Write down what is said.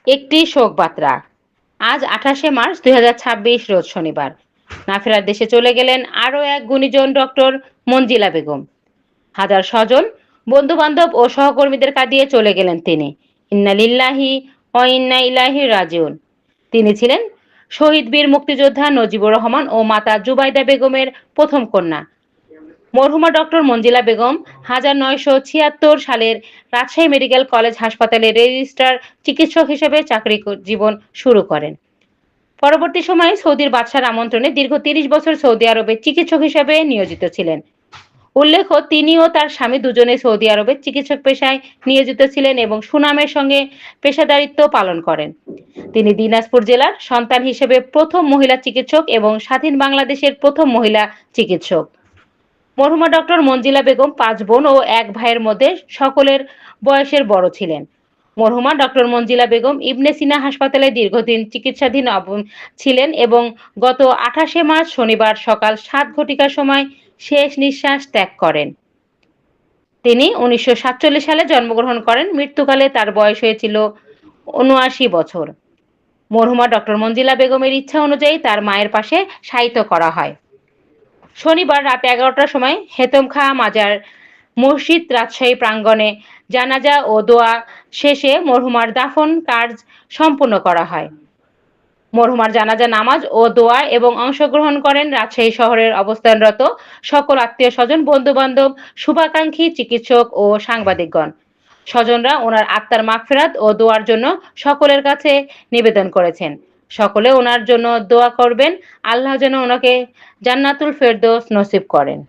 একটি শোক বার্তা। আজ 28শে মার্চ 2026 রোজ শনিবার না ফেরার দেশে চলে গেলেন আরও এক গুণীজন ডক্টর মঞ্জিলা বেগম। হাজার স্বজন, বন্ধু বান্ধব ও সহকর্মীদের কাঁদিয়ে চলে গেলেন তিনি। ইন্না লিল্লাহি ওয়া ইন্না ইলাইহি রাজিউন। তিনি ছিলেন শহীদ বীর মুক্তিযোদ্ধা নজিবুর রহমান ও মাতা জুবাইদা বেগমের প্রথম কন্যা। মরহুমা ডক্টর মঞ্জিলা বেগম 1976 সালের রাজশাহী মেডিকেল কলেজ হাসপাতালে রেজিস্ট্রার চিকিৎসক হিসেবে চাকরি জীবন শুরু করেন। পরবর্তী সময়ে সৌদির বাদশার আমন্ত্রণে দীর্ঘ 30 বছর সৌদি আরবে চিকিৎসক হিসেবে নিয়োজিত ছিলেন। উল্লেখ্য, তিনি ও তার স্বামী দুজনে সৌদি আরবে চিকিৎসক পেশায় নিয়োজিত ছিলেন এবং সুনামের সঙ্গে পেশাদারিত্ব পালন করেন। তিনি দিনাজপুর জেলার সন্তান হিসেবে প্রথম মহিলা চিকিৎসক এবং স্বাধীন বাংলাদেশের প্রথম মহিলা চিকিৎসক। মরহুমা ডক্টর মঞ্জিলা বেগম 5 বোন ও 1 ভাইয়ের মধ্যে সকলের বয়সের বড় ছিলেন। মরহুমা ডক্টর মঞ্জিলা বেগম ইবনে সিনা হাসপাতালে দীর্ঘদিন চিকিৎসাধীন ছিলেন এবং গত 28শে মার্চ শনিবার সকাল 7 ঘটিকার সময় শেষ নিঃশ্বাস ত্যাগ করেন। তিনি 1947 সালে জন্মগ্রহণ করেন। মৃত্যুকালে তার বয়স হয়েছিল 79 বছর। মরহুমা ডক্টর মঞ্জিলা বেগমের ইচ্ছা অনুযায়ী তার মায়ের পাশে শায়িত করা হয়। শনিবার রাত 11টার সময় হেতমখা মাজার মসজিদ রাজশাহী প্রাঙ্গণে জানাজা ও দোয়া শেষে মরহুমার দাফন কাজ সম্পন্ন করা হয়। মরহুমার জানাজা নামাজ ও দোয়া এবং অংশগ্রহণ করেন রাজশাহী শহরের অবস্থানরত সকল আত্মীয় স্বজন, বন্ধু বান্ধব, শুভাকাঙ্ক্ষী, চিকিৎসক ও সাংবাদিকগণ। স্বজনরা ওনার আত্মার মাগফিরাত ও দোয়ার জন্য সকলের কাছে নিবেদন করেছেন। সকলে ওনার জন্য দোয়া করবেন, আল্লাহ যেন ওনাকে জান্নাতুল ফেরদৌস নসিব করেন।